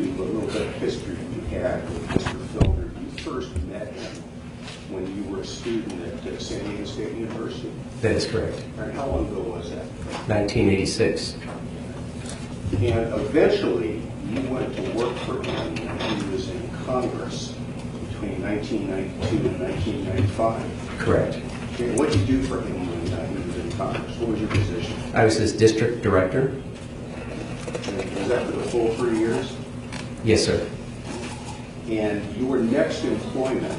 to a little bit of history you had with Mr. Filner. You first met him when you were a student at San Diego State University. That is correct. And how long ago was that? 1986. And eventually, you went to work for him when he was in Congress between 1992 and 1995. Correct. Okay, what did you do for him when he was in Congress? What was your position? I was his district director. And was that for the full 3 years? Yes, sir. And your next employment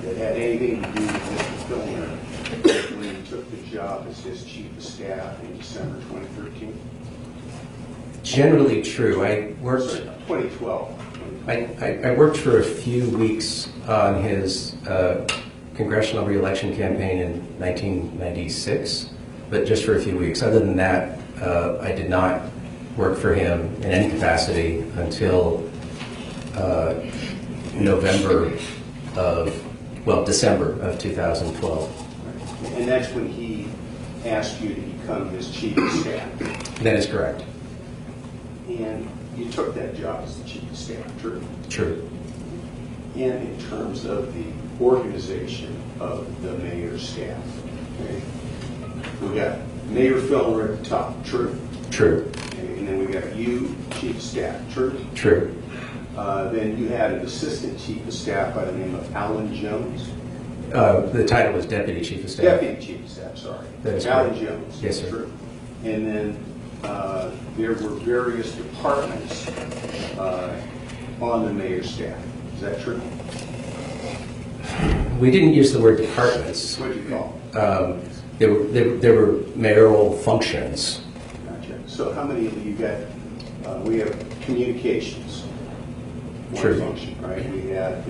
that had anything to do with Mr. Filner when he took the job as his chief of staff in December 2013? Generally true. I worked. Sorry, 2012. I worked for a few weeks on his congressional reelection campaign in 1996, but just for a few weeks. Other than that, I did not work for him in any capacity until December of 2012. And that's when he asked you to become his chief of staff. That is correct. And you took that job as the chief of staff, true? True. And in terms of the organization of the mayor's staff, okay, we got Mayor Filner at the top, true? True. Okay, and then we got you, chief of staff, true? True. Then you had an assistant chief of staff by the name of Alan Jones. The title was deputy chief of staff. Deputy chief of staff, sorry. That is Alan correct. Jones. Yes, sir. True. And then there were various departments on the mayor's staff. Is that true? We didn't use the word departments. What do you call There were mayoral functions. Gotcha. So how many of you got, we have communications. One True. function, right? We had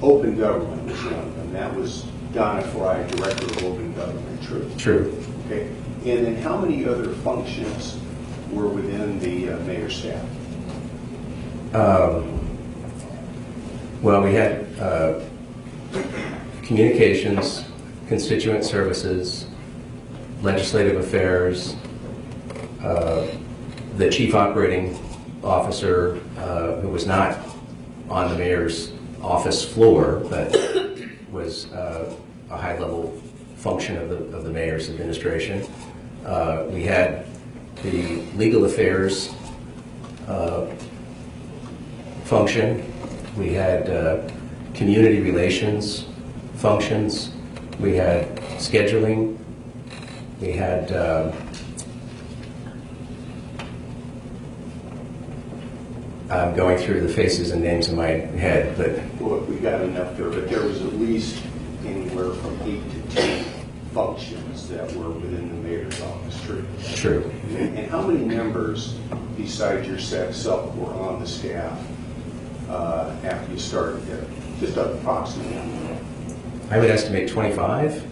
open government was one of them. That was Donna Fry, Director of Open Government, true? True. Okay. And then how many other functions were within the mayor's staff? Well, we had communications, constituent services, legislative affairs, the chief operating officer, who was not on the mayor's office floor, but was a high-level function of the mayor's administration. We had the legal affairs function. We had community relations functions. We had scheduling. We had I'm going through the faces and names in my head, but Well, we got enough there, but there was at least anywhere from 8 to 10 functions that were within the mayor's office, true? true. And how many members, besides yourself, were on the staff after you started there? Just approximately. I would estimate 25.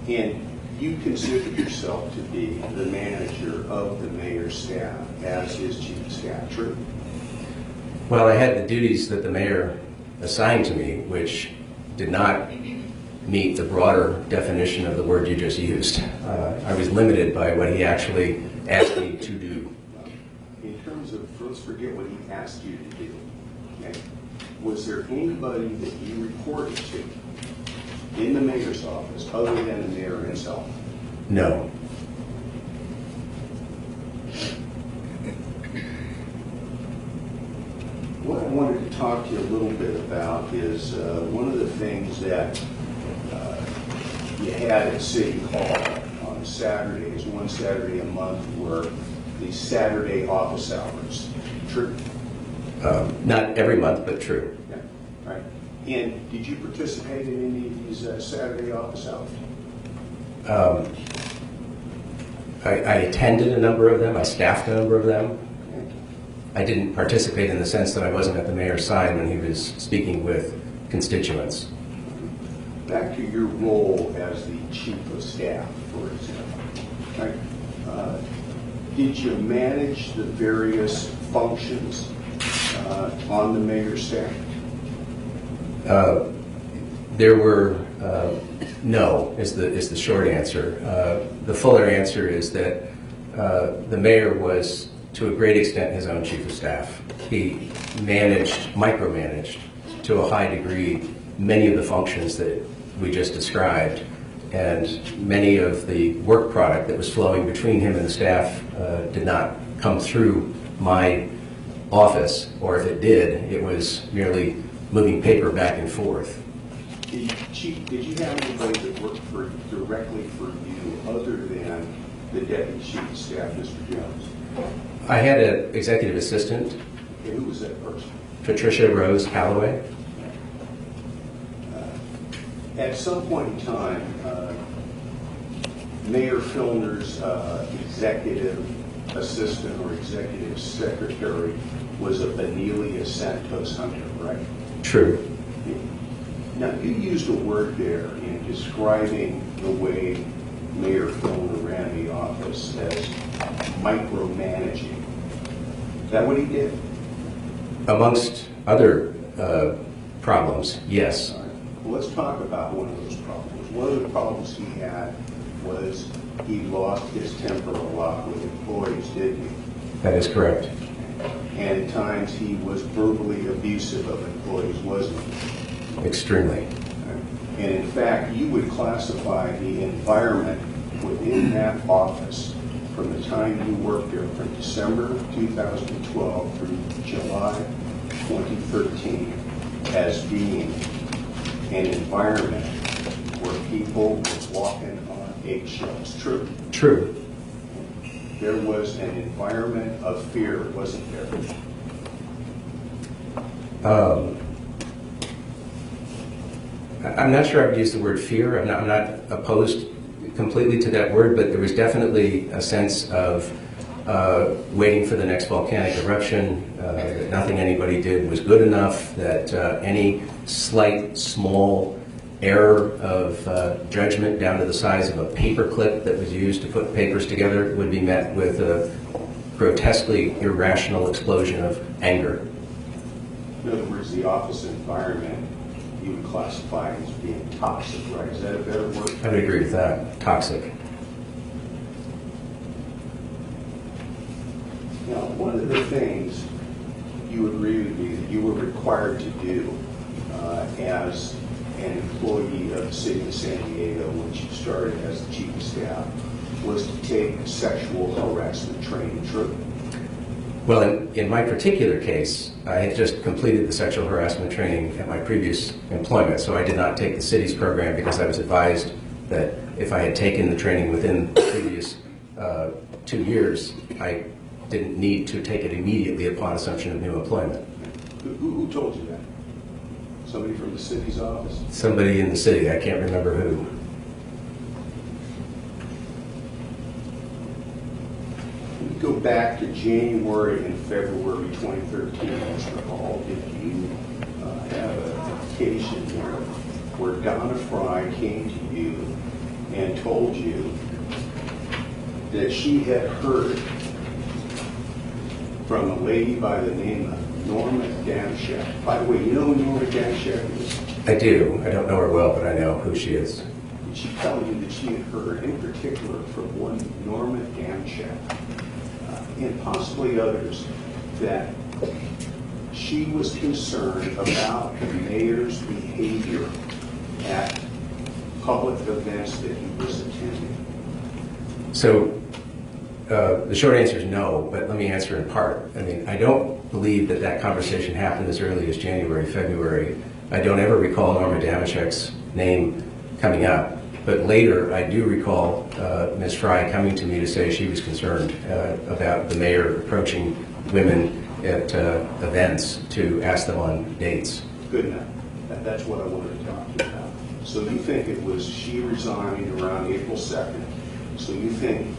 And you consider yourself to be the manager of the mayor's staff as his chief of staff, true? Well, I had the duties that the mayor assigned to me, which did not meet the broader definition of the word you just used. I was limited by what he actually asked me to do. In terms of, let's forget what he asked you to do, okay? Was there anybody that you reported to in the mayor's office other than the mayor himself? No. What I wanted to talk to you a little bit about is one of the things that you had at City Hall on Saturdays, one Saturday a month, were the Saturday office hours. True? Not every month, but true. Yeah, right. And did you participate in any of these Saturday office hours? I attended a number of them. I staffed a number of them. Okay. I didn't participate in the sense that I wasn't at the mayor's side when he was speaking with constituents. Back to your role as the chief of staff, for example. Right? Did you manage the various functions on the mayor's staff? There were no is the short answer. The fuller answer is that the mayor was to a great extent, his own chief of staff. He micromanaged to a high degree many of the functions that we just described, and many of the work product that was flowing between him and the staff did not come through my office, or if it did, it was merely moving paper back and forth. Chief, did you have anybody that worked directly for you other than the deputy chief of staff, Mr. Jones? I had an executive assistant, Okay, who was that person? Patricia Rose Calloway. At some point in time, Mayor Filner's executive assistant or executive secretary was a Benelia Santos Hunter, right? True. Now, you used a word there in describing the way Mayor Filner ran the office as micromanaging. Is that what he did? Amongst other problems, yes. All right. Well, let's talk about one of those problems. One of the problems he had was he lost his temper a lot with employees, didn't he? That is correct. And at times he was verbally abusive of employees, wasn't he? Extremely. And in fact, you would classify the environment within that office from the time you worked there, from December 2012 through July 2013, as being an environment where people were walking on eggshells. True? True. There was an environment of fear, wasn't there? I'm not sure I would use the word fear. I'm not opposed completely to that word, but there was definitely a sense of waiting for the next volcanic eruption, that nothing anybody did was good enough, that any slight, small error of judgment down to the size of a paper clip that was used to put papers together would be met with a grotesquely irrational explosion of anger. In other words, the office environment you would classify as being toxic, right? Is that a better word? I would agree with that. Toxic. Now, one of the things you agree with me that you were required to do as an employee of the city of San Diego, when you started as the chief of staff, was to take sexual harassment training. True? Well, in my particular case, I had just completed the sexual harassment training at my previous employment, so I did not take the city's program because I was advised that if I had taken the training within the previous 2 years, I didn't need to take it immediately upon assumption of new employment. Who told you that? Somebody from the city's office? Somebody in the city, I can't remember who. We go back to January and February 2013, Mr. Hall. Did you have an occasion where Donna Fry came to you and told you that she had heard from a lady by the name of Norma Damshek? By the way, you know who Norma Damshek is? I do. I don't know her well, but I know who she is. Did she tell you that she had heard, in particular, from one Norma Damshek, and possibly others, that she was concerned about the mayor's behavior at public events that he was attending? So the short answer is no, but let me answer in part. I mean, I don't believe that that conversation happened as early as January, February. I don't ever recall Norma Damashek's name coming up. But later, I do recall Ms. Fry coming to me to say she was concerned about the mayor approaching women at events to ask them on dates. Good enough. That's what I wanted to talk to you about. So you think it was she resigned around April 2nd. So you think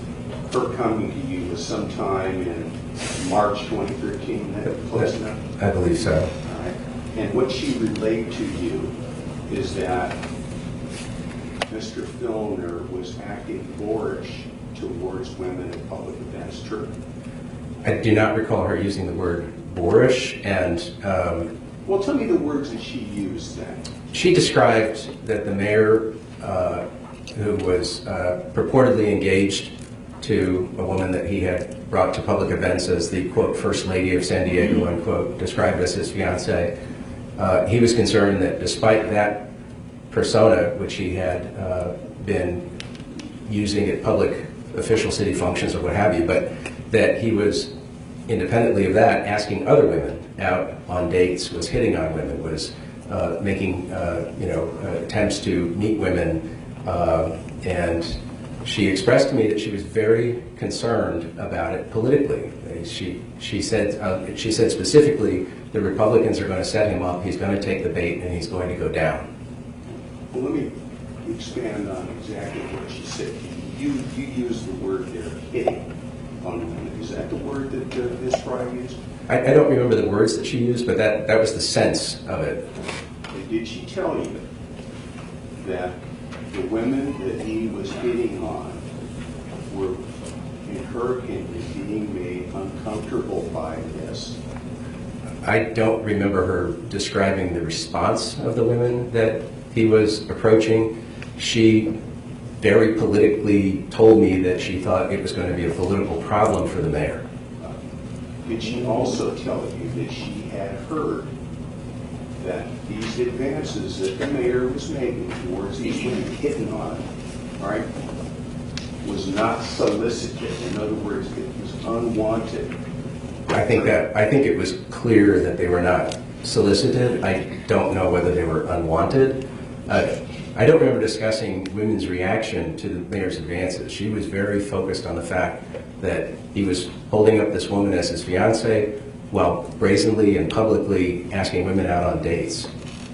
her coming to you was sometime in March 2013? That close enough? I believe so. All right. And what she relayed to you is that Mr. Filner was acting boorish towards women at public events. True? I do not recall her using the word boorish, and well, tell me the words that she used then. she described that the mayor, who was purportedly engaged to a woman that he had brought to public events as the, quote, First Lady of San Diego, unquote, described as his fiancée. He was concerned that despite that persona, which he had been using at public official city functions or what have you, but that he was, independently of that, asking other women out on dates, was hitting on women, was making attempts to meet women, and she expressed to me that she was very concerned about it politically. She said specifically, the Republicans are going to set him up, he's going to take the bait, and he's going to go down. Well, let me expand on exactly what she said. You used the word there, hitting on women. Is that the word that this bride used? I don't remember the words that she used, but that was the sense of it. Did she tell you that the women that he was hitting on were, in her opinion, being made uncomfortable by this? I don't remember her describing the response of the women that he was approaching. She very politically told me that she thought it was going to be a political problem for the mayor. Did she also tell you that she had heard that these advances that the mayor was making towards these women hitting on him, all right, was not solicited? In other words, it was unwanted. I think it was clear that they were not solicited. I don't know whether they were unwanted. I don't remember discussing women's reaction to the mayor's advances. She was very focused on the fact that he was holding up this woman as his fiancée while brazenly and publicly asking women out on dates.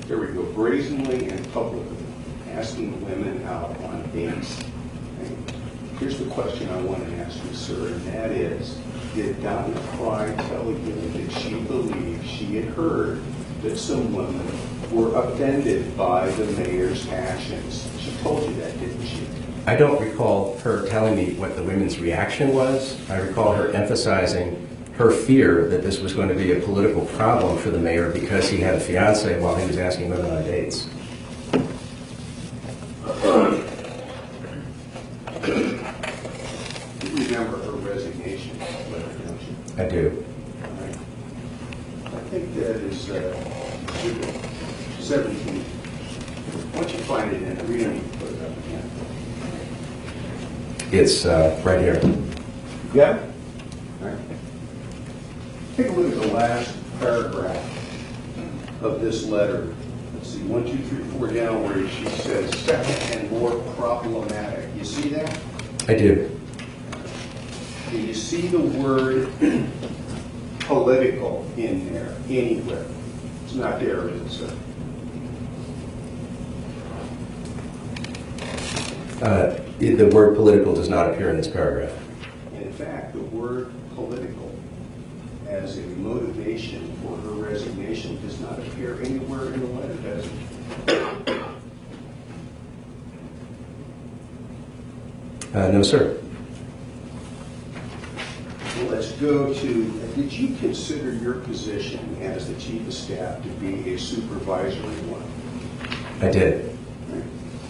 There we go, brazenly and publicly asking women out on dates. And here's the question I want to ask you, sir, and that is, did Donna Fry tell you that she believed she had heard that some women were offended by the mayor's actions? She told you that, didn't she? I don't recall her telling me what the women's reaction was. I recall her emphasizing her fear that this was going to be a political problem for the mayor because he had a fiancée while he was asking women on dates. You remember her resignation letter, don't you? I do. All right. I think that is 17. Once you find it in, we don't need to put it up again. It's right here. Yeah? All right. Take a look at the last paragraph of this letter. Let's see, 1, 2, 3, 4 down where she says second and more problematic. You see that? I do. Do you see the word political in there anywhere? It's not there, is it, sir? The word political does not appear in this paragraph. In fact, the word political as a motivation for her resignation does not appear anywhere in the letter, does it? No, sir. Well, let's go to, did you consider your position as the chief of staff to be a supervisory one? I did.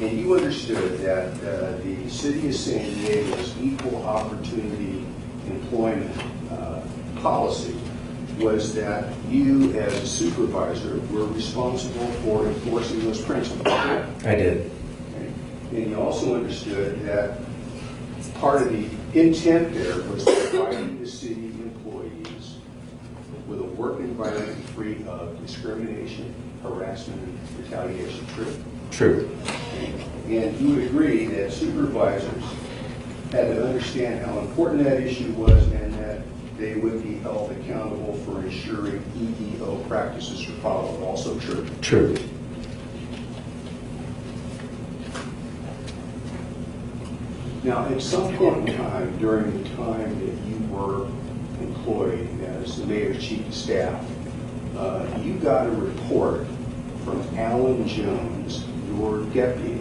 And you understood that the city of San Diego's equal opportunity employment policy was that you, as a supervisor, were responsible for enforcing those principles. I did. Okay. And you also understood that part of the intent there was providing the city employees with a work environment free of discrimination, harassment, and retaliation. True? True. And you would agree that supervisors had to understand how important that issue was and that they would be held accountable for ensuring EEO practices are followed. Also true? True. Now, at some point in time, during the time that you were employed as the mayor's chief of staff, you got a report from Alan Jones, your deputy,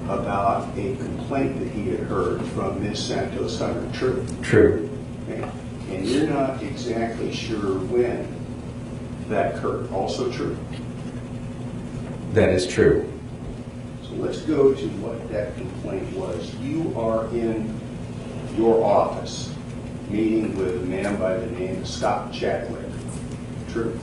about a complaint that he had heard from Ms. Santos Hunter. True? True. Okay. And you're not exactly sure when that occurred. Also true? That is true. So let's go to what that complaint was. You are in your office meeting with a man by the name of Scott Chadwick. True?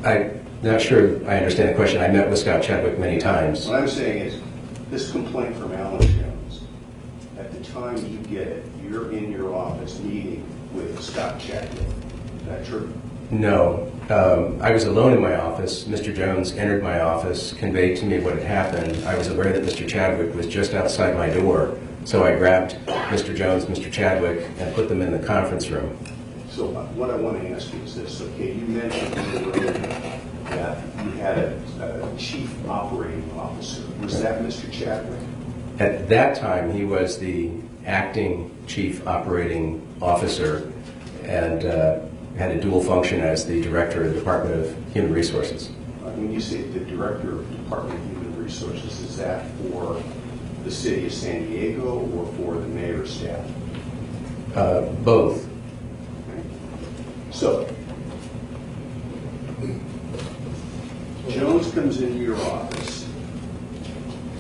I'm not sure I understand the question. I met with Scott Chadwick many times. What I'm saying is, this complaint from Alan Jones, at the time you get it, you're in your office meeting with Scott Chadwick. Is that true? No. I was alone in my office. Mr. Jones entered my office, conveyed to me what had happened. I was aware that Mr. Chadwick was just outside my door, so I grabbed Mr. Jones, Mr. Chadwick, and put them in the conference room. So what I want to ask you is this, okay, you mentioned earlier that you had a chief operating officer. Was that Mr. Chadwick? At that time, he was the acting chief operating officer and had a dual function as the director of the Department of Human Resources. When you say the director of the Department of Human Resources, is that for the city of San Diego or for the mayor's staff? Both. So, Jones comes into your office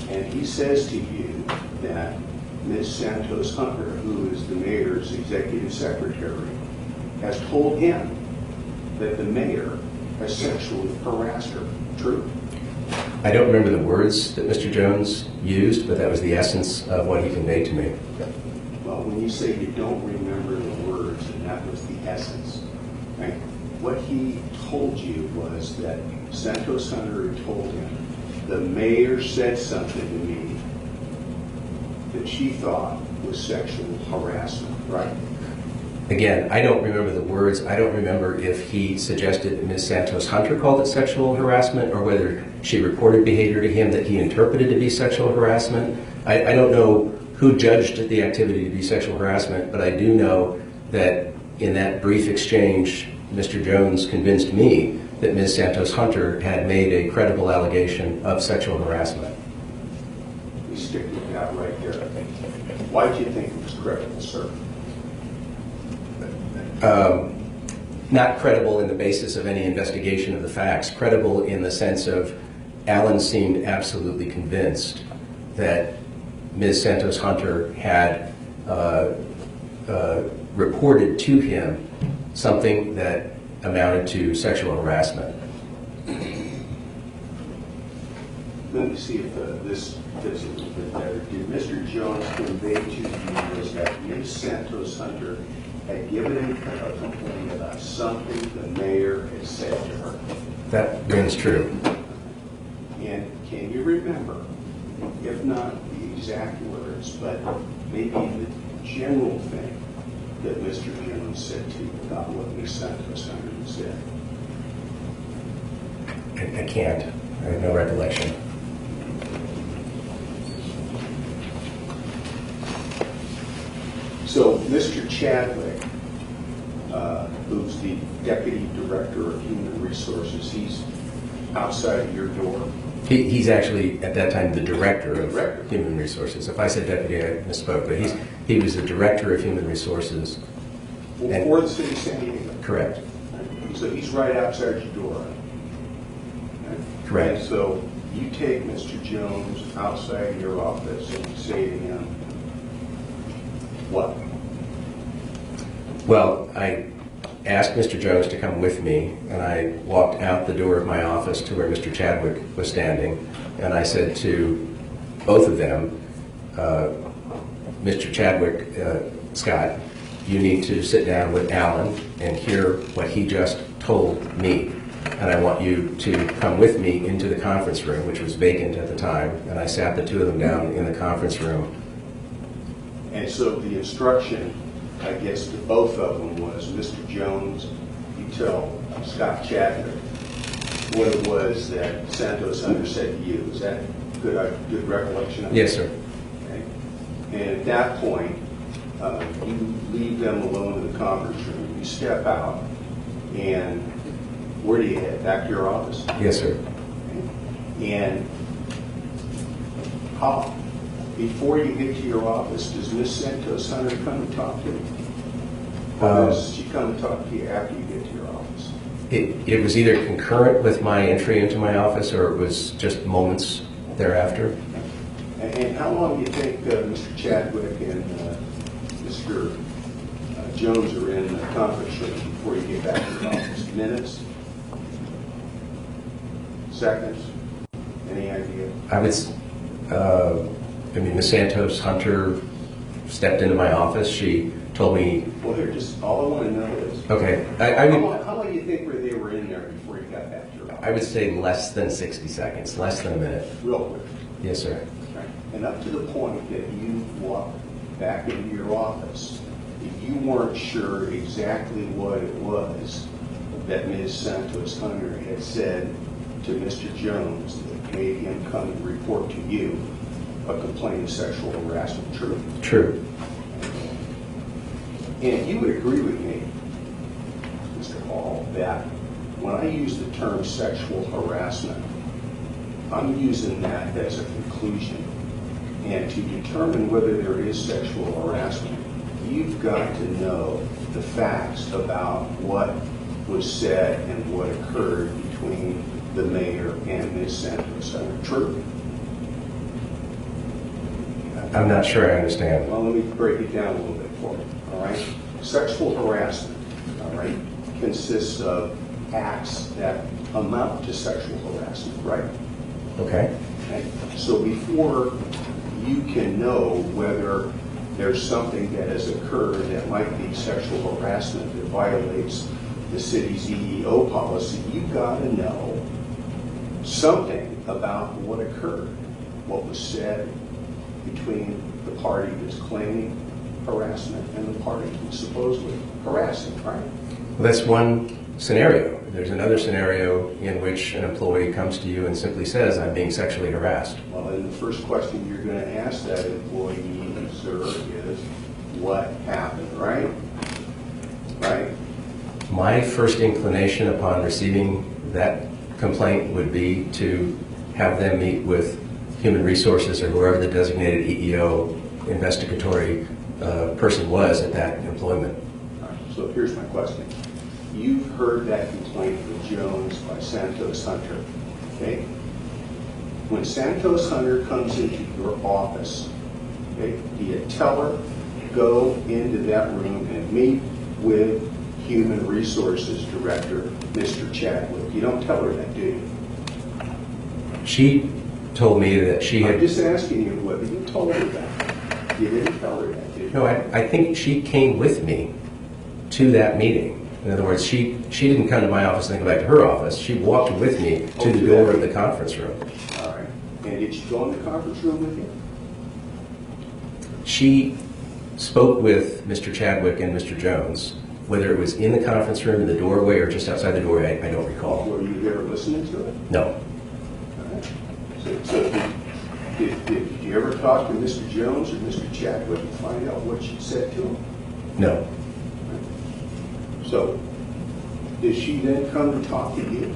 and he says to you that Ms. Santos Hunter, who is the mayor's executive secretary, has told him that the mayor has sexually harassed her. True? I don't remember the words that Mr. Jones used, but that was the essence of what he conveyed to me. Well, when you say you don't remember the words and that was the essence, right? What he told you was that Santos Hunter had told him the mayor said something to me that she thought was sexual harassment, right? Again, I don't remember the words. I don't remember if he suggested that Ms. Santos Hunter called it sexual harassment or whether she reported behavior to him that he interpreted to be sexual harassment. I don't know who judged the activity to be sexual harassment, but I do know that in that brief exchange, Mr. Jones convinced me that Ms. Santos Hunter had made a credible allegation of sexual harassment. We stick with that right there. Why do you think it was credible, sir? Not credible in the basis of any investigation of the facts, credible in the sense of Alan seemed absolutely convinced that Ms. Santos Hunter had reported to him something that amounted to sexual harassment. Let me see if this fits a little bit better. Did Mr. Jones convey to you was that Ms. Santos Hunter had given him a complaint about something the mayor had said to her? That rings true. And can you remember, if not the exact words, but maybe the general thing that Mr. Jones said to you about what Ms. Santos Hunter said? I can't. I have no recollection. So Mr. Chadwick, who's the Deputy Director of Human Resources, he's outside of your door? He's actually, at that time, the Director of Human Resources. If I said deputy, I misspoke, but he was the Director of Human Resources. For the city of San Diego? Correct. So he's right outside your door? Correct. And so you take Mr. Jones outside your office and you say to him, what? Well, I asked Mr. Jones to come with me, and I walked out the door of my office to where Mr. Chadwick was standing, and I said to both of them, Mr. Chadwick, Scott, you need to sit down with Alan and hear what he just told me. And I want you to come with me into the conference room, which was vacant at the time, and I sat the two of them down in the conference room. And so the instruction, I guess, to both of them was, Mr. Jones, you tell Scott Chadwick what it was that Santos Hunter said to you. Is that good recollection of it? Yes, sir. Okay. And at that point, you leave them alone in the conference room. You step out, and where do you head? Back to your office? Yes, sir. Okay. And how? Before you get to your office, does Ms. Santos Hunter come and talk to you? Or does she come and talk to you after you get to your office? It was either concurrent with my entry into my office or it was just moments thereafter. And how long do you think Mr. Chadwick and Mr. Jones are in the conference room before you get back to the office? Minutes? Seconds? Any idea? I mean, Ms. Santos Hunter stepped into my office. She told me. Well, here, just all I want to know is. Okay. How long do you think they were in there before you got back to your office? I would say less than 60 seconds, less than a minute. Real quick. Yes, sir. Right. And up to the point that you walked back into your office, you weren't sure exactly what it was that Ms. Santos Hunter had said to Mr. Jones that made him come and report to you a complaint of sexual harassment. True? True. And you would agree with me, Mr. Hall, that when I use the term sexual harassment, I'm using that as a conclusion. And to determine whether there is sexual harassment, you've got to know the facts about what was said and what occurred between the mayor and Ms. Santos Hunter. True? I'm not sure I understand. Well, let me break it down a little bit for you, all right? Sexual harassment, all right, consists of acts that amount to sexual harassment, right? Okay. Okay? So before you can know whether there's something that has occurred that might be sexual harassment that violates the city's EEO policy, you've got to know something about what occurred, what was said between the party that's claiming harassment and the party who's supposedly harassing, right? Well, that's one scenario. There's another scenario in which an employee comes to you and simply says, I'm being sexually harassed. Well, then the first question you're going to ask that employee, sir, is what happened, right? Right? My first inclination upon receiving that complaint would be to have them meet with Human Resources or whoever the designated EEO investigatory person was at that employment. All right, so here's my question. You've heard that complaint from Jones by Santos Hunter, okay? When Santos Hunter comes into your office, okay, do you tell her, go into that room and meet with Human Resources Director, Mr. Chadwick? You don't tell her that, do you? She told me that she had... I'm just asking you whether you told her that. You didn't tell her that, did you? No, I think she came with me to that meeting. In other words, she didn't come to my office and then go back to her office. She walked with me to the door of the conference room. All right. And did she go in the conference room with you? She spoke with Mr. Chadwick and Mr. Jones. Whether it was in the conference room, in the doorway, or just outside the doorway, I don't recall. Were you there listening to it? No. All right. So did you ever talk to Mr. Jones or Mr. Chadwick and find out what she said to him? No. So did she then come to talk to you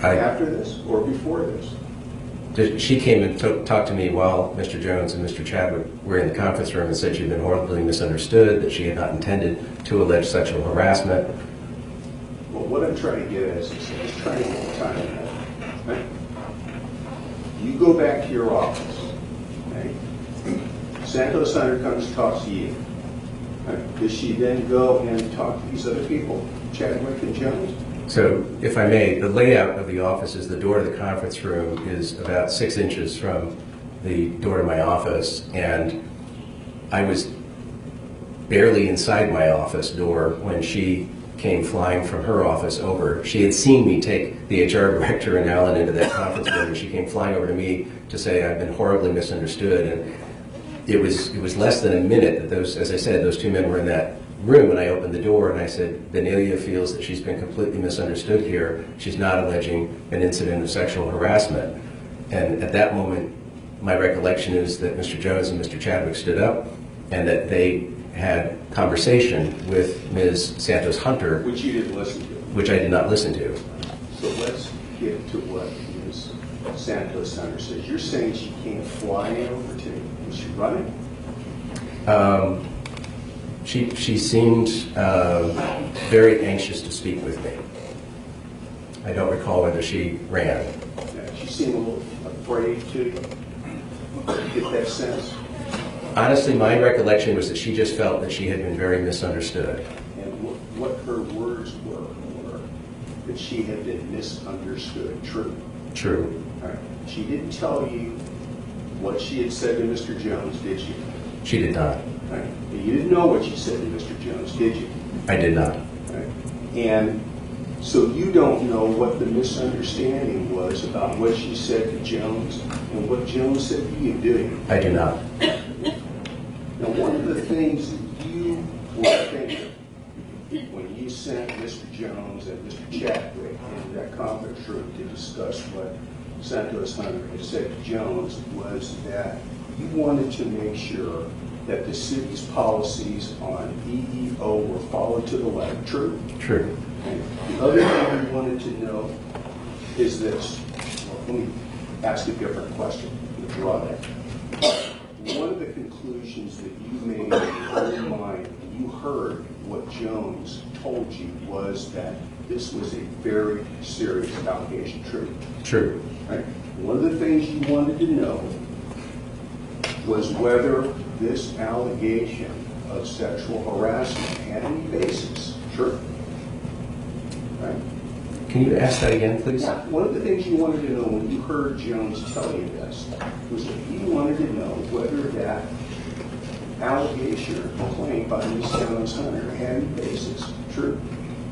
after this or before this? She came and talked to me while Mr. Jones and Mr. Chadwick were in the conference room and said she'd been horribly misunderstood, that she had not intended to allege sexual harassment. Well, what I'm trying to get at is just trying to get the time ahead. Right? You go back to your office. Okay? Santos Hunter comes to talk to you. Right? Does she then go and talk to these other people, Chadwick and Jones? So, if I may, the layout of the office is the door to the conference room is about 6 inches from the door to my office, and I was barely inside my office door when she came flying from her office over. She had seen me take the HR director and Alan into that conference room, and she came flying over to me to say I've been horribly misunderstood. And it was less than a minute that those, as I said, those two men were in that room, and I opened the door and I said, Benelia feels that she's been completely misunderstood here. She's not alleging an incident of sexual harassment. And at that moment, my recollection is that Mr. Jones and Mr. Chadwick stood up and that they had conversation with Ms. Santos Hunter. Which you didn't listen to. Which I did not listen to. So let's get to what Ms. Santos Hunter says. You're saying she came flying over to you. Was she running? She seemed very anxious to speak with me. I don't recall whether she ran. Yeah, she seemed a little afraid to get that sense? Honestly, my recollection was that she just felt that she had been very misunderstood. And what her words were that she had been misunderstood. True? True. All right. She didn't tell you what she had said to Mr. Jones, did she? She did not. All right. You didn't know what she said to Mr. Jones, did you? I did not. All right. And so you don't know what the misunderstanding was about what she said to Jones and what Jones said to you, do you? I do not. Now, one of the things that you were thinking when you sent Mr. Jones and Mr. Chadwick into that conference room to discuss what Santos Hunter had said to Jones was that you wanted to make sure that the city's policies on EEO were followed to the letter. True? True. And the other thing you wanted to know is this. Well, let me ask a different question to draw that. One of the conclusions that you made in your own mind when you heard what Jones told you was that this was a very serious allegation. True? True. Right? One of the things you wanted to know was whether this allegation of sexual harassment had any basis. True? Right? Can you ask that again, please? Yeah. One of the things you wanted to know when you heard Jones tell you this was that you wanted to know whether that allegation or complaint by Ms. Santos Hunter had any basis. True?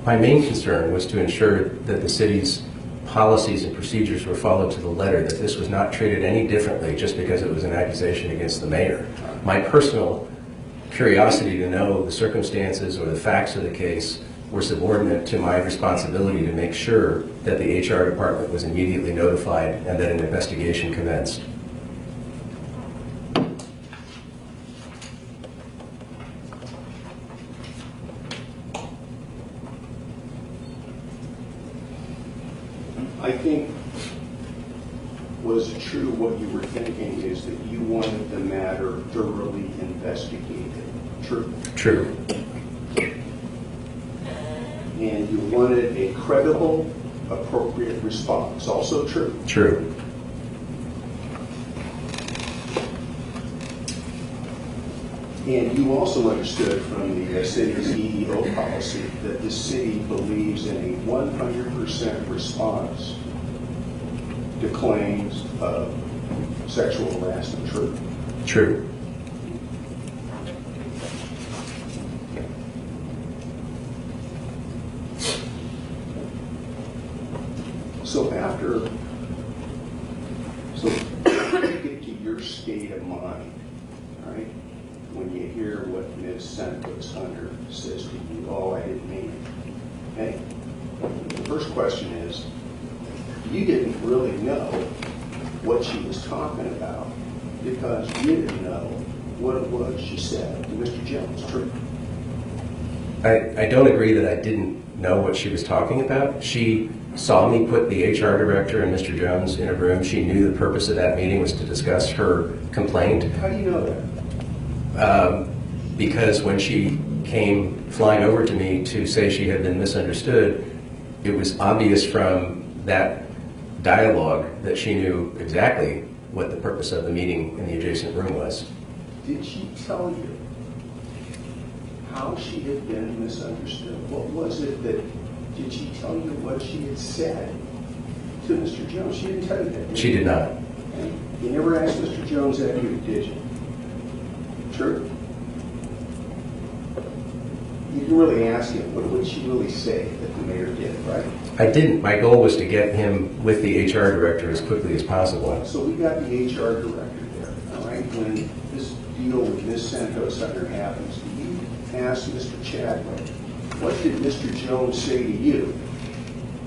My main concern was to ensure that the city's policies and procedures were followed to the letter, that this was not treated any differently just because it was an accusation against the mayor. My personal curiosity to know the circumstances or the facts of the case were subordinate to my responsibility to make sure that the HR department was immediately notified and that an investigation commenced. I think, was it true what you were thinking is that you wanted the matter thoroughly investigated? True? True. And you wanted a credible, appropriate response. Also true? True. And you also understood from the city's EEO policy that the city believes in a 100% response to claims of sexual harassment. True? True. So get to your state of mind, all right, when you hear what Ms. Santos Hunter says to you, oh, I didn't mean it. Okay? The first question is, you didn't really know what she was talking about because you didn't know what it was she said to Mr. Jones. True? I don't agree that I didn't know what she was talking about. She saw me put the HR director and Mr. Jones in a room. She knew the purpose of that meeting was to discuss her complaint. How do you know that? Because when she came flying over to me to say she had been misunderstood, it was obvious from that dialogue that she knew exactly what the purpose of the meeting in the adjacent room was. Did she tell you how she had been misunderstood? What was it that, did she tell you what she had said to Mr. Jones? She didn't tell you that, did She did not. Okay. You never asked Mr. Jones that either, did you? True? You didn't really ask him, what would she really say that the mayor did, right? I didn't. My goal was to get him with the HR director as quickly as possible. So we got the HR director there, all right? When this deal with Ms. Santos Hunter happens, you ask Mr. Chadwick, what did Mr. Jones say to you?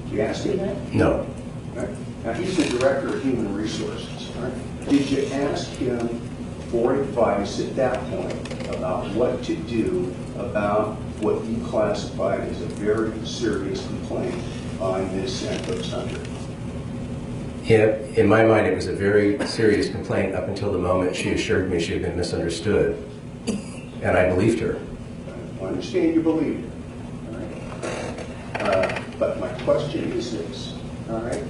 Did you ask him that? No. Right. Now, he's the director of human resources. Right? Did you ask him for advice at that point about what to do about what you classified as a very serious complaint on Ms. Santos Hunter? Yeah, in my mind, it was a very serious complaint up until the moment she assured me she had been misunderstood. And I believed her. I understand you believe it. All right? But my question is this, all right?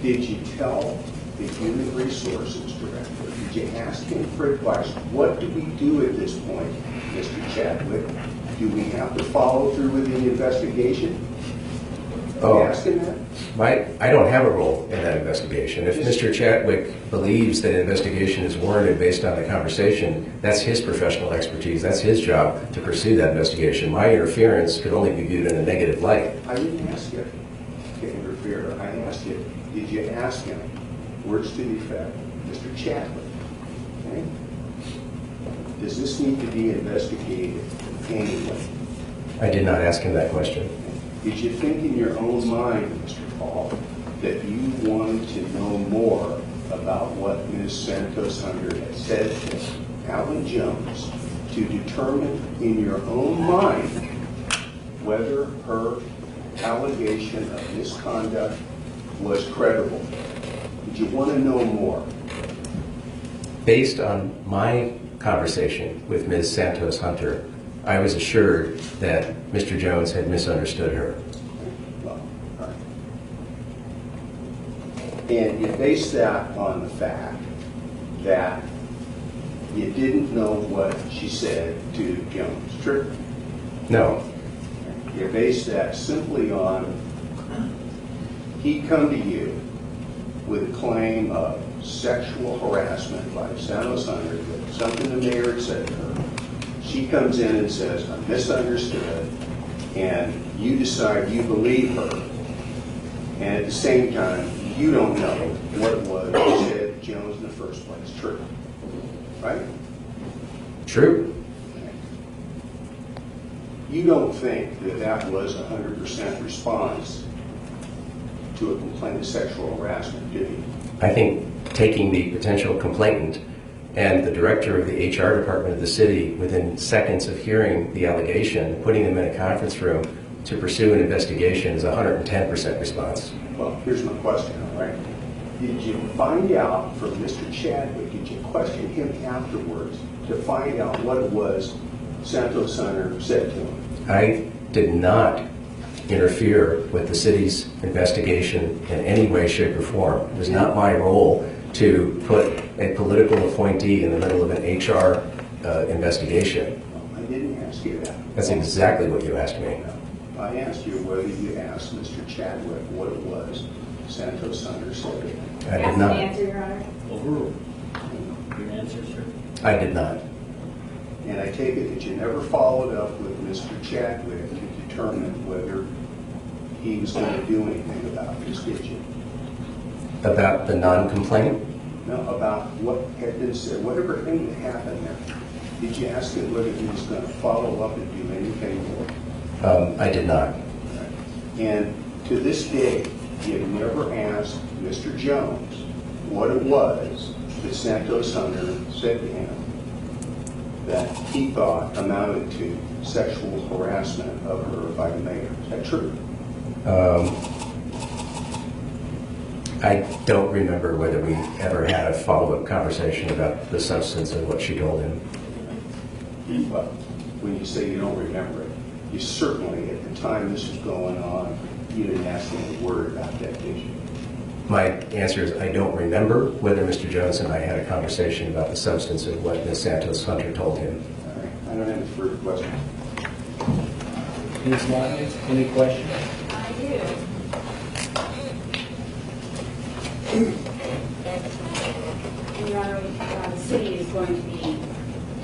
Did you tell the Human Resources Director? Did you ask him for advice? What do we do at this point, Mr. Chadwick? Do we have to follow through with the investigation? Oh. Are you asking that? I don't have a role in that investigation. If Mr. Chadwick believes that an investigation is warranted based on the conversation, that's his professional expertise. That's his job to pursue that investigation. My interference could only be viewed in a negative light. I didn't ask you to interfere. I asked you, did you ask him? Words to the effect, Mr. Chadwick, okay? Does this need to be investigated anyway? I did not ask him that question. Did you think in your own mind, Mr. Paul, that you wanted to know more about what Ms. Santos-Hunter had said to Alan Jones to determine in your own mind whether her allegation of misconduct was credible? Did you want to know more? Based on my conversation with Ms. Santos-Hunter, I was assured that Mr. Jones had misunderstood her. Well, all right. And you base that on the fact that you didn't know what she said to Jones, true? No. You base that simply on he come to you with a claim of sexual harassment by Santos-Hunter, something the mayor had said to her. She comes in and says, I misunderstood, and you decide you believe her, and at the same time, you don't know what it was you said to Jones in the first place. True. Right? True. You don't think that that was 100% response to a complaint of sexual harassment, do you? I think taking the potential complainant and the director of the HR department of the city within seconds of hearing the allegation, putting them in a conference room to pursue an investigation is 110% response. Well, here's my question, all right? Did you find out from Mr. Chadwick, did you question him afterwards to find out what it was Santos-Hunter said to him? I did not interfere with the city's investigation in any way, shape, or form. It was not my role to put a political appointee in the middle of an HR investigation. I didn't ask you that. That's exactly what you asked me. I asked you whether you asked Mr. Chadwick what it was Santos-Hunter said to him. I did not. Answer, Your Honor. Overruled. Your answer, sir? I did not. And I take it that you never followed up with Mr. Chadwick to determine whether he was going to do anything about this, did you? About the non-complaint? No, about what had been said, whatever thing that happened there. Did you ask him whether he was going to follow up and do anything more? I did not. And to this day, you've never asked Mr. Jones what it was that Santos-Hunter said to him that he thought amounted to sexual harassment of her by the mayor. Is that true? I don't remember whether we ever had a follow-up conversation about the substance of what she told him. Well, when you say you don't remember it, you certainly, at the time this was going on, you didn't ask him a word about that, did you? My answer is I don't remember whether Mr. Jones and I had a conversation about the substance of what Ms. Santos-Hunter told him. All right. I don't have any further questions. Ms. Lyons, any questions? I do. And Your Honor, the city is going to be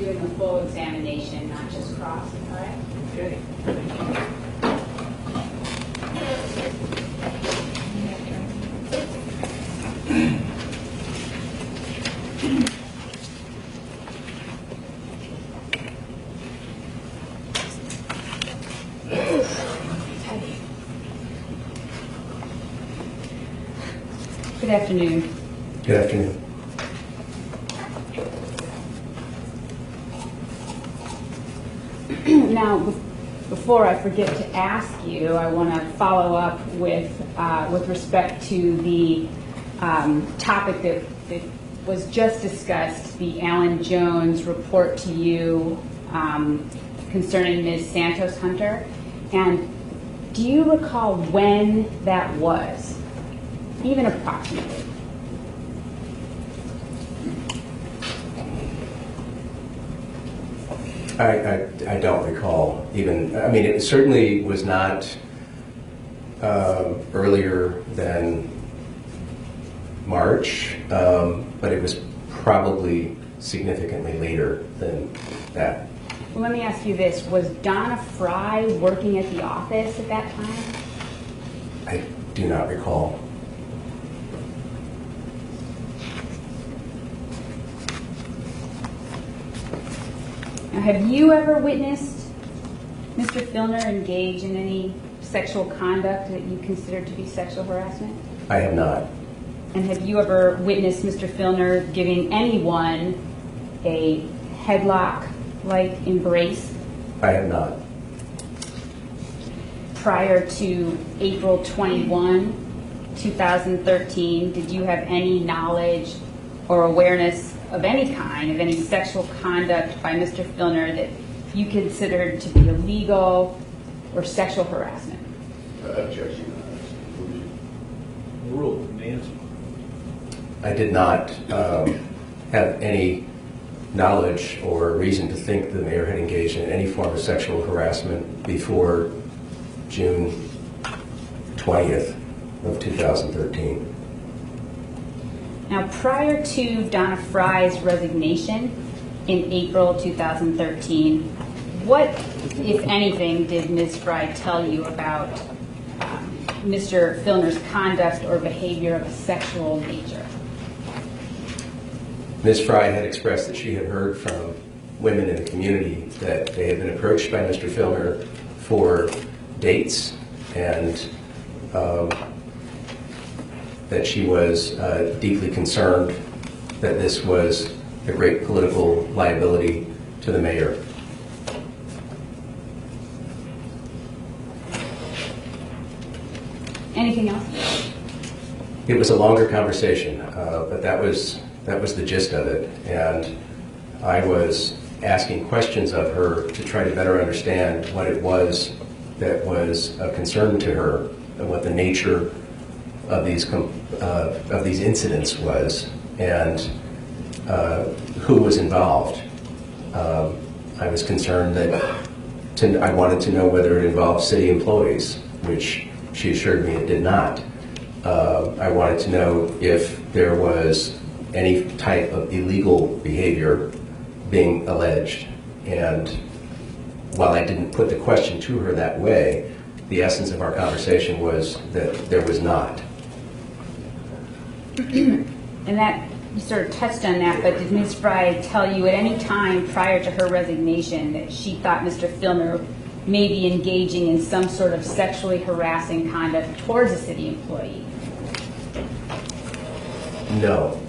doing a full examination, not just cross, correct? Okay. Good afternoon. Good afternoon. Now, before I forget to ask you, I want to follow up with respect to the topic that was just discussed, the Alan Jones report to you concerning Ms. Santos-Hunter. And do you recall when that was, even approximately? I don't recall even, I mean, it certainly was not earlier than March, but it was probably significantly later than that. Well, let me ask you this. Was Donna Fry working at the office at that time? I do not recall. Now, have you ever witnessed Mr. Filner engage in any sexual conduct that you consider to be sexual harassment? I have not. And have you ever witnessed Mr. Filner giving anyone a headlock-like embrace? I have not. Prior to April 21, 2013, did you have any knowledge or awareness of any kind, of any sexual conduct by Mr. Filner that you considered to be illegal or sexual harassment? Objection. Rule, Nancy. I did not have any knowledge or reason to think the mayor had engaged in any form of sexual harassment before June 20th of 2013. Now, prior to Donna Fry's resignation in April 2013, what, if anything, did Ms. Fry tell you about Mr. Filner's conduct or behavior of a sexual nature? Ms. Fry had expressed that she had heard from women in the community that they had been approached by Mr. Filner for dates, and that she was deeply concerned that this was a great political liability to the mayor. Anything else? It was a longer conversation, but that was the gist of it. And I was asking questions of her to try to better understand what it was that was a concern to her and what the nature of these incidents was, and who was involved. I was concerned that I wanted to know whether it involved city employees, which she assured me it did not. I wanted to know if there was any type of illegal behavior being alleged. And while I didn't put the question to her that way, the essence of our conversation was that there was not. And that, you sort of touched on that, but did Ms. Fry tell you at any time prior to her resignation that she thought Mr. Filner may be engaging in some sort of sexually harassing conduct towards a city employee? No.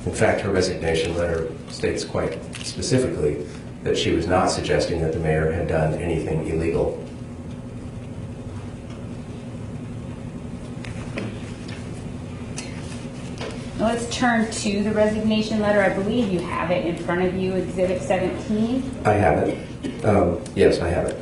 In fact, her resignation letter states quite specifically that she was not suggesting that the mayor had done anything illegal. Now let's turn to the resignation letter. I believe you have it in front of you, Exhibit 17. I have it. Yes, I have it.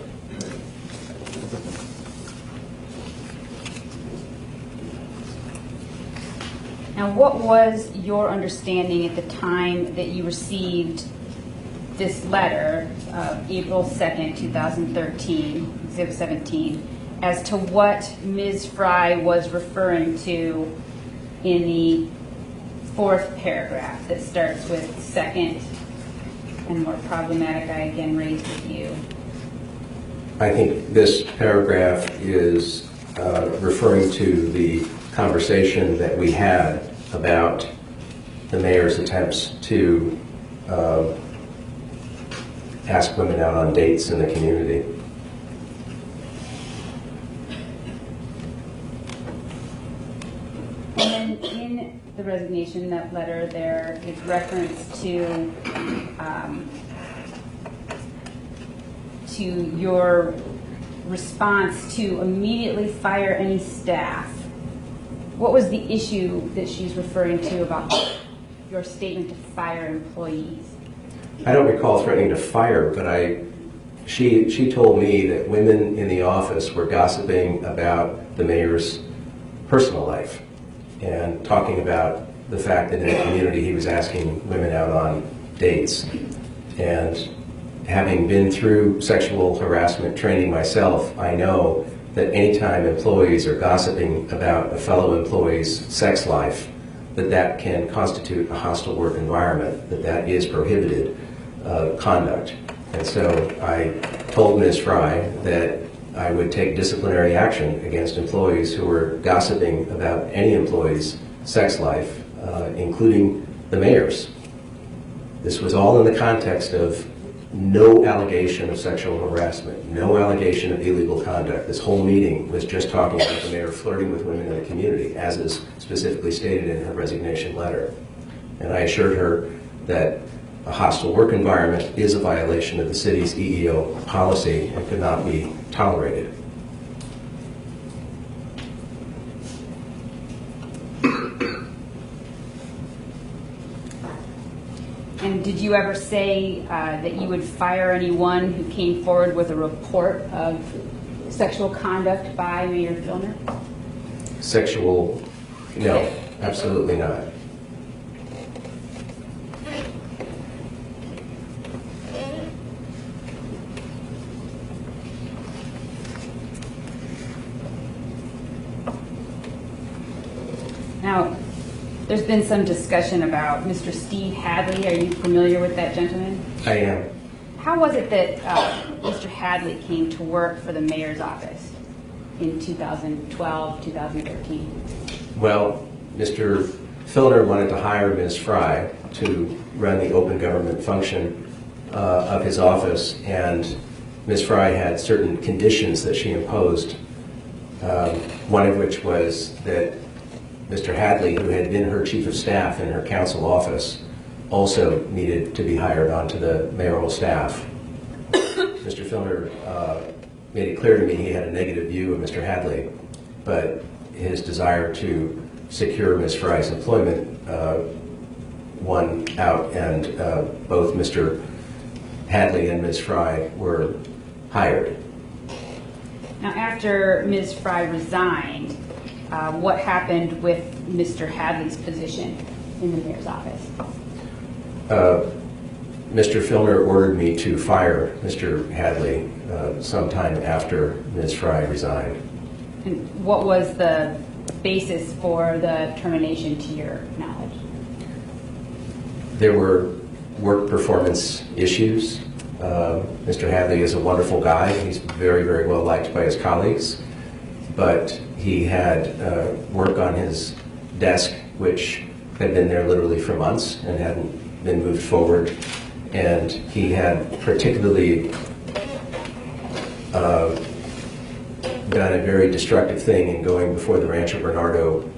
Now, what was your understanding at the time that you received this letter of April 2nd, 2013, Exhibit 17, as to what Ms. Fry was referring to in the fourth paragraph that starts with second and more problematic, I again raised with you? I think this paragraph is referring to the conversation that we had about the mayor's attempts to ask women out on dates in the community. And then in the resignation letter, there is reference to your response to immediately fire any staff. What was the issue that she's referring to about your statement to fire employees? I don't recall threatening to fire, but she told me that women in the office were gossiping about the mayor's personal life and talking about the fact that in the community he was asking women out on dates. And having been through sexual harassment training myself, I know that anytime employees are gossiping about a fellow employee's sex life, that can constitute a hostile work environment, that is prohibited conduct. And so I told Ms. Fry that I would take disciplinary action against employees who were gossiping about any employee's sex life, including the mayor's. This was all in the context of no allegation of sexual harassment, no allegation of illegal conduct. This whole meeting was just talking about the mayor flirting with women in the community, as is specifically stated in her resignation letter. And I assured her that a hostile work environment is a violation of the city's EEO policy and could not be tolerated. And did you ever say that you would fire anyone who came forward with a report of sexual conduct by Mayor Filner? Sexual, no, absolutely not. Now, there's been some discussion about Mr. Steve Hadley. Are you familiar with that gentleman? I am. How was it that Mr. Hadley came to work for the mayor's office in 2012, 2013? Well, Mr. Filner wanted to hire Ms. Fry to run the open government function of his office, and Ms. Fry had certain conditions that she imposed, one of which was that Mr. Hadley, who had been her chief of staff in her council office, also needed to be hired onto the mayoral staff. Mr. Filner made it clear to me he had a negative view of Mr. Hadley, but his desire to secure Ms. Fry's employment won out, and both Mr. Hadley and Ms. Fry were hired. Now, after Ms. Fry resigned, what happened with Mr. Hadley's position in the mayor's office? Mr. Filner ordered me to fire Mr. Hadley sometime after Ms. Fry resigned. And what was the basis for the termination, to your knowledge? There were work performance issues. Mr. Hadley is a wonderful guy. He's very, very well liked by his colleagues, but he had work on his desk which had been there literally for months and hadn't been moved forward, and he had particularly done a very destructive thing in going before the Rancho Bernardo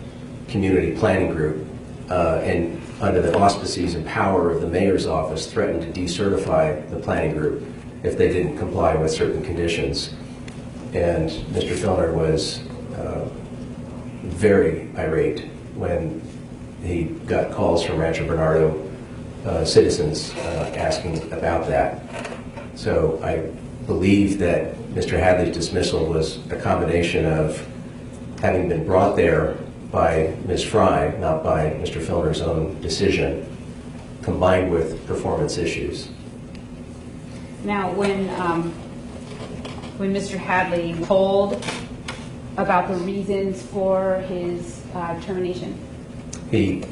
Community Planning Group, and under the auspices and power of the mayor's office threatened to decertify the planning group if they didn't comply with certain conditions. And Mr. Filner was very irate when he got calls from Rancho Bernardo citizens asking about that. So I believe that Mr. Hadley's dismissal was a combination of having been brought there by Ms. Fry, not by Mr. Filner's own decision, combined with performance issues. Now, when Mr. Hadley told about the reasons for his termination? He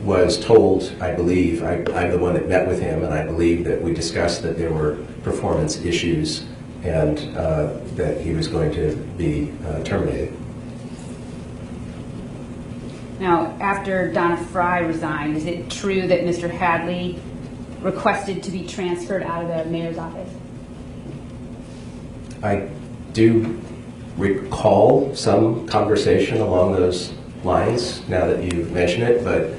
was told, I believe, I'm the one that met with him, and I believe that we discussed that there were performance issues and that he was going to be terminated. Now, after Donna Fry resigned, is it true that Mr. Hadley requested to be transferred out of the mayor's office? I do recall some conversation along those lines now that you mention it, but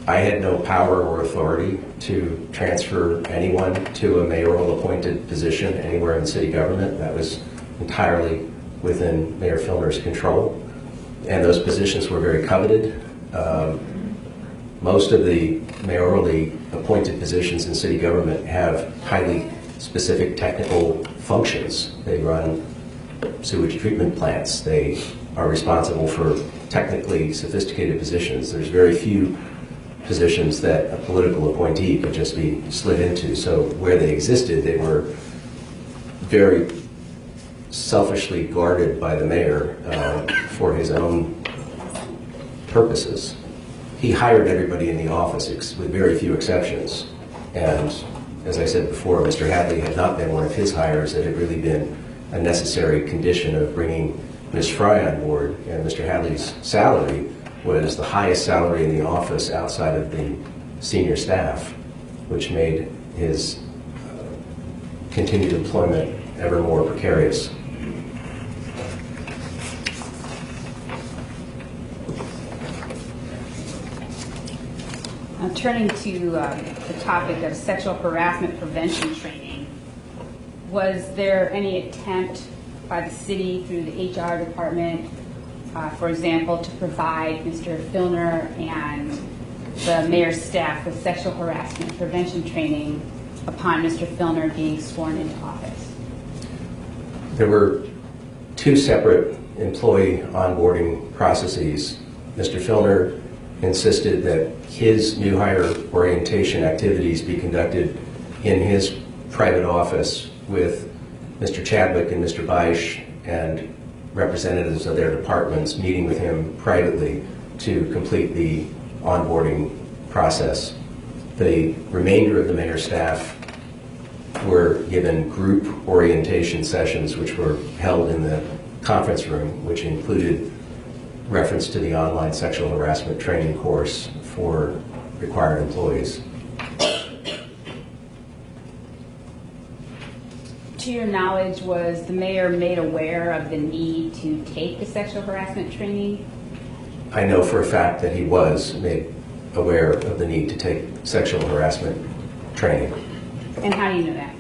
I had no power or authority to transfer anyone to a mayoral appointed position anywhere in city government. That was entirely within Mayor Filner's control, and those positions were very coveted. Most of the mayorally appointed positions in city government have highly specific technical functions. They run sewage treatment plants. They are responsible for technically sophisticated positions. There's very few positions that a political appointee could just be slid into. So where they existed, they were very selfishly guarded by the mayor for his own purposes. He hired everybody in the office with very few exceptions. And as I said before, Mr. Hadley had not been one of his hires. It had really been a necessary condition of bringing Ms. Fry on board. And Mr. Hadley's salary was the highest salary in the office outside of the senior staff, which made his continued employment ever more precarious. Now, turning to the topic of sexual harassment prevention training, was there any attempt by the city through the HR department, for example, to provide Mr. Filner and the mayor's staff with sexual harassment prevention training upon Mr. Filner being sworn into office? There were two separate employee onboarding processes. Mr. Filner insisted that his new hire orientation activities be conducted in his private office with Mr. Chadwick and Mr. Beisch and representatives of their departments meeting with him privately to complete the onboarding process. The remainder of the mayor's staff were given group orientation sessions which were held in the conference room, which included reference to the online sexual harassment training course for required employees. To your knowledge, was the mayor made aware of the need to take the sexual harassment training? I know for a fact that he was made aware of the need to take sexual harassment training. And how do you know that?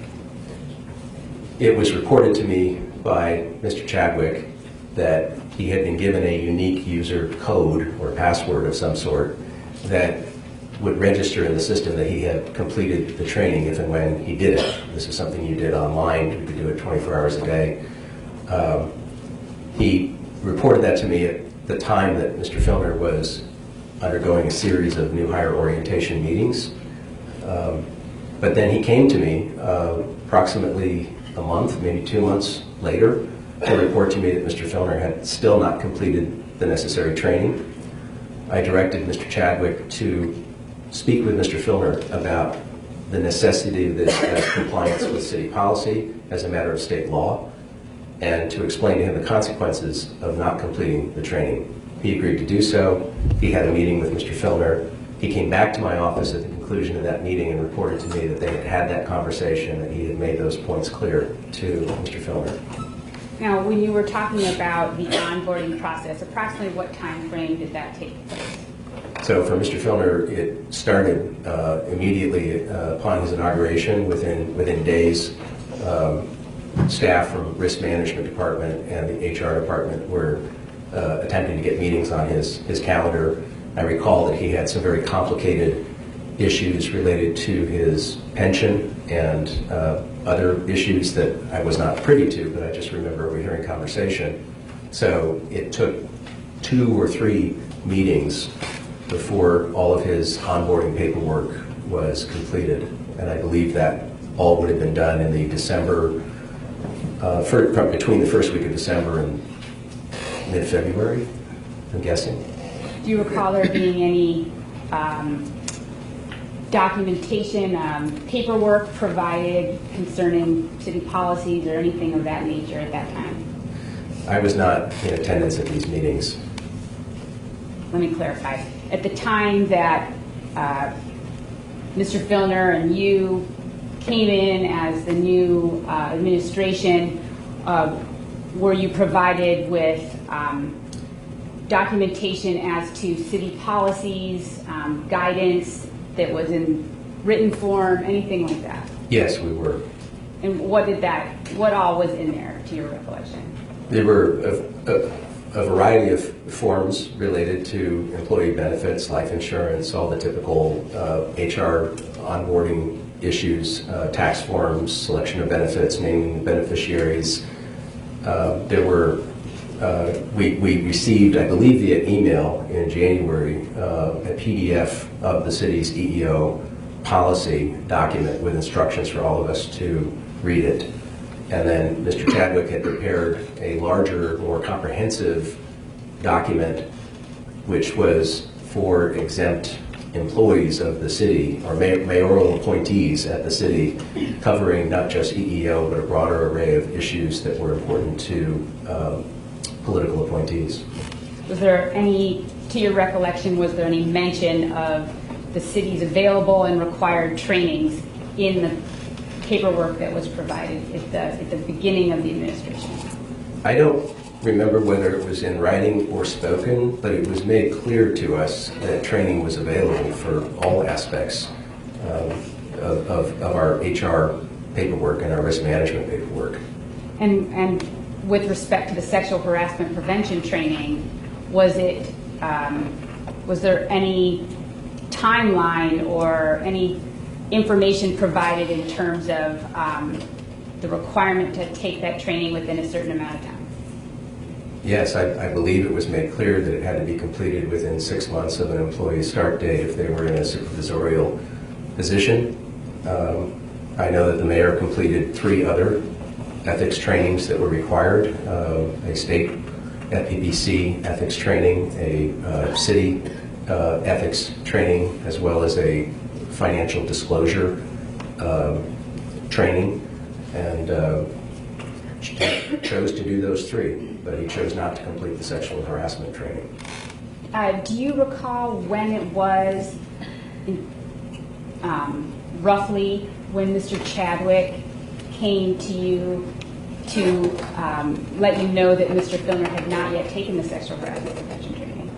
It was reported to me by Mr. Chadwick that he had been given a unique user code or password of some sort that would register in the system that he had completed the training if and when he did it. This is something you did online. You could do it 24 hours a day. He reported that to me at the time that Mr. Filner was undergoing a series of new hire orientation meetings. But then he came to me approximately a month, maybe 2 months later, to report to me that Mr. Filner had still not completed the necessary training. I directed Mr. Chadwick to speak with Mr. Filner about the necessity of this as compliance with city policy as a matter of state law, and to explain to him the consequences of not completing the training. He agreed to do so. He had a meeting with Mr. Filner. He came back to my office at the conclusion of that meeting and reported to me that they had had that conversation, that he had made those points clear to Mr. Filner. Now, when you were talking about the onboarding process, approximately what time frame did that take place? So for Mr. Filner, it started immediately upon his inauguration. Within days, staff from risk management department and the HR department were attempting to get meetings on his calendar. I recall that he had some very complicated issues related to his pension and other issues that I was not privy to, but I just remember overhearing conversation. So it took 2 or 3 meetings before all of his onboarding paperwork was completed. And I believe that all would have been done in the December, between the first week of December and mid-February, I'm guessing. Do you recall there being any documentation, paperwork provided concerning city policies or anything of that nature at that time? I was not in attendance at these meetings. Let me clarify. At the time that Mr. Filner and you came in as the new administration, were you provided with documentation as to city policies, guidance that was in written form, anything like that? Yes, we were. And what all was in there, to your recollection? There were a variety of forms related to employee benefits, life insurance, all the typical HR onboarding issues, tax forms, selection of benefits, naming the beneficiaries. There were we received, I believe via email in January, a PDF of the city's EEO policy document with instructions for all of us to read it. And then Mr. Chadwick had prepared a larger, more comprehensive document which was for exempt employees of the city, or mayoral appointees at the city, covering not just EEO, but a broader array of issues that were important to political appointees. Was there any, to your recollection, was there any mention of the city's available and required trainings in the paperwork that was provided at the beginning of the administration? I don't remember whether it was in writing or spoken, but it was made clear to us that training was available for all aspects of our HR paperwork and our risk management paperwork. And with respect to the sexual harassment prevention training, was there any timeline or any information provided in terms of the requirement to take that training within a certain amount of time? Yes, I believe it was made clear that it had to be completed within 6 months of an employee's start date if they were in a supervisorial position. I know that the mayor completed 3 other ethics trainings that were required, a state FPPC ethics training, a city ethics training, as well as a financial disclosure training, and chose to do those 3, but he chose not to complete the sexual harassment training. Do you recall when it was, roughly, when Mr. Chadwick came to you to let you know that Mr. Filner had not yet taken the sexual harassment prevention training?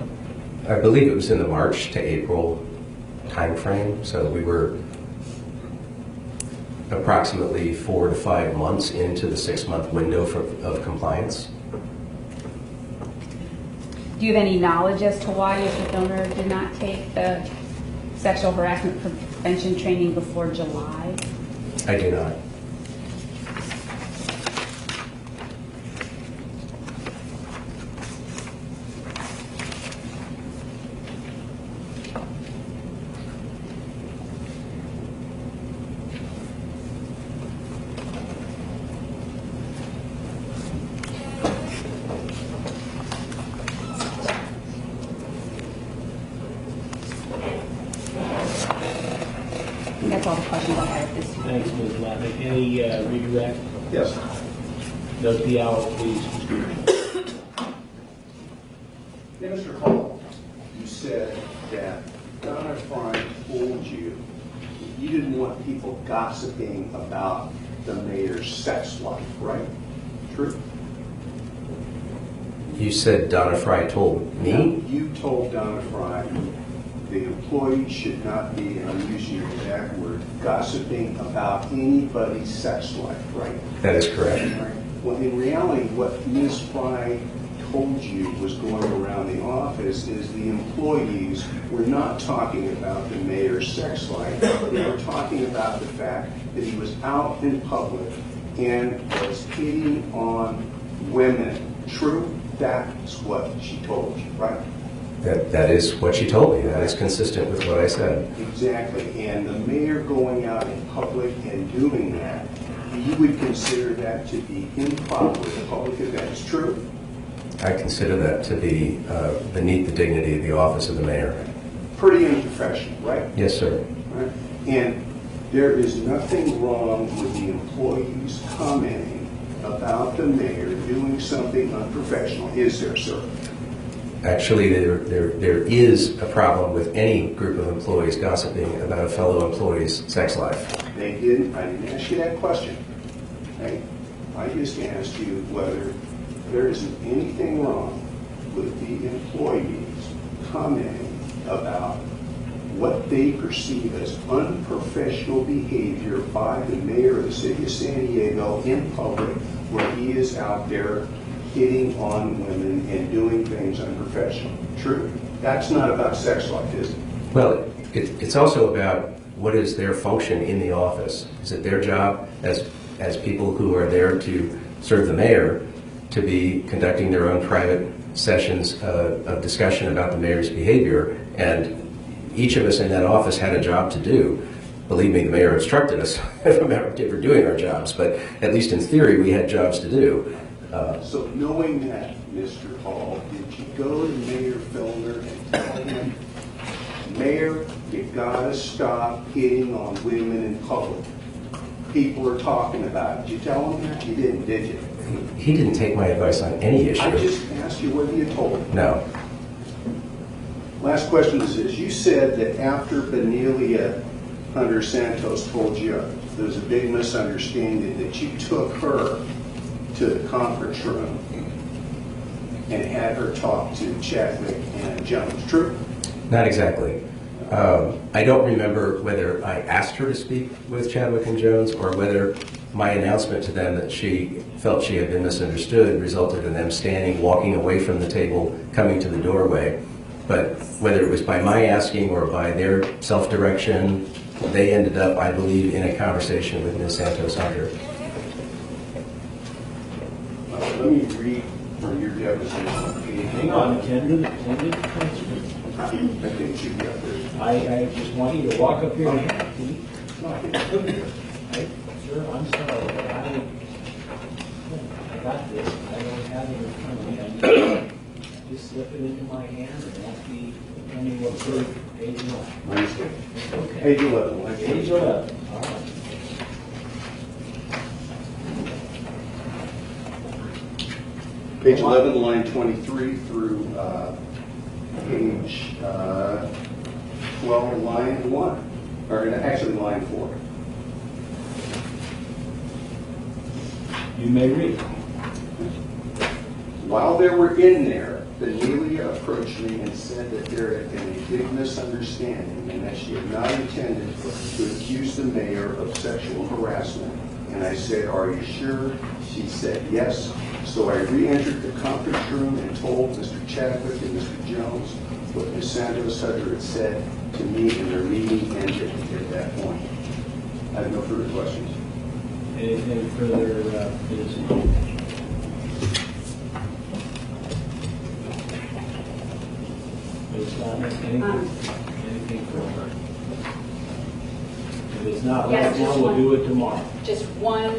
I believe it was in the March to April timeframe, so we were approximately 4 to 5 months into the 6-month window of compliance. Do you have any knowledge as to why Mr. Filner did not take the sexual harassment prevention training before July? I do not. That's all the questions I have at this time. Thanks, Ms. Lappin. Any redirect? Yes. Note the hour, please. Mr. Hall, you said that Law&Crime told you that you didn't want people gossiping about the mayor's sex life, right? True? You said Donna Fry told me? You told Donna Fry the employee should not be, and I'm using your exact word, gossiping about anybody's sex life, right? That is correct. Right. Well, in reality, what Ms. Fry told you was going around the office is the employees were not talking about the mayor's sex life. They were talking about the fact that he was out in public and was hitting on women. True? That's what she told you, right? That is what she told me. That is consistent with what I said. Exactly. And the mayor going out in public and doing that, you would consider that to be improper public events. True? I consider that to be beneath the dignity of the office of the mayor. Pretty unprofessional, right? Yes, sir. Right? And there is nothing wrong with the employees commenting about the mayor doing something unprofessional, is there, sir? Actually, there is a problem with any group of employees gossiping about a fellow employee's sex life. I didn't ask you that question. Okay? I just asked you whether there isn't anything wrong with the employees commenting about what they perceive as unprofessional behavior by the mayor of the city of San Diego in public, where he is out there hitting on women and doing things unprofessional. True? That's not about sex life, is it? Well, it's also about what is their function in the office. Is it their job as people who are there to serve the mayor to be conducting their own private sessions of discussion about the mayor's behavior, and each of us in that office had a job to do. Believe me, the mayor instructed us from ever doing our jobs, but at least in theory, we had jobs to do. So knowing that, Mr. Hall, did you go to Mayor Filner and tell him, Mayor, you gotta stop hitting on women in public? People are talking about it. Did you tell him that? You didn't, did you? He didn't take my advice on any issue. I just asked you whether you told him. No. Last question is this. You said that after Benelia Hunter Santos told you there was a big misunderstanding, that you took her to the conference room and had her talk to Chadwick and Jones. True? Not exactly. I don't remember whether I asked her to speak with Chadwick and Jones or whether my announcement to them that she felt she had been misunderstood resulted in them standing, walking away from the table, coming to the doorway. But whether it was by my asking or by their self-direction, they ended up, I believe, in a conversation with Ms. Santos Hunter. Let me read from your deposition. Hang on, attend to the transcript. I think you got this. I just want you to walk up here and have it, please. No, I think it's good here. Sir, I'm sorry, but I got this. I don't have it in front of me. Just slip it into my hand and ask me, tell me what page you want. My mistake. Okay. Page 11. Page 11, all right. Page 11, line 23 through page 12, line 1. Or actually, line 4. You may read. While they were in there, Benelia approached me and said that there had been a big misunderstanding and that she had not intended to accuse the mayor of sexual harassment. And I said, "Are you sure?" She said, "Yes." So I re-entered the conference room and told Mr. Chadwick and Mr. Jones what Ms. Santos Hunter had said to me, and their meeting ended at that point. I have no further questions. Anything further, Ms. Ms. Thomas, anything further? If it's not Yes, right now, just we'll one. do it tomorrow. Just one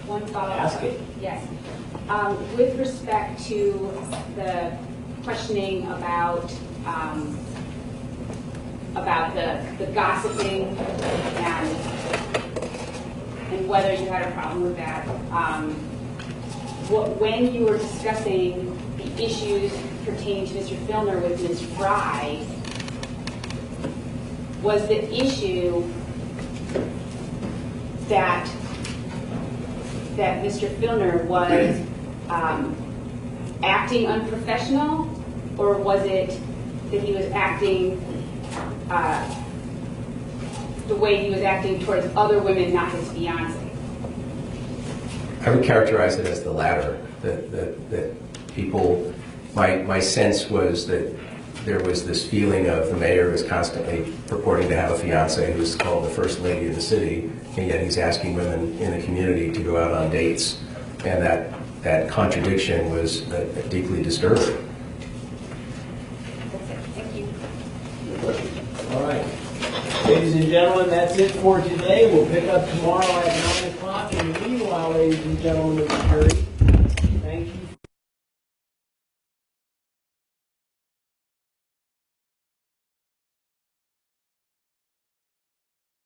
follow-up. Ask it. Yes. With respect to the questioning about the gossiping and whether you had a problem with that, when you were discussing the issues pertaining to Mr. Filner with Ms. Fry, was the issue that Mr. Filner was acting unprofessional, or was it that he was acting the way he was acting towards other women, not his fiancée? I would characterize it as the latter, that people, my sense was that there was this feeling of the mayor was constantly purporting to have a fiancée who's called the first lady of the city, and yet he's asking women in the community to go out on dates, and that contradiction was deeply disturbing. That's it. Thank you. All right. Ladies and gentlemen, that's it for today. We'll pick up tomorrow at 9 o'clock. And meanwhile, ladies and gentlemen of the jury,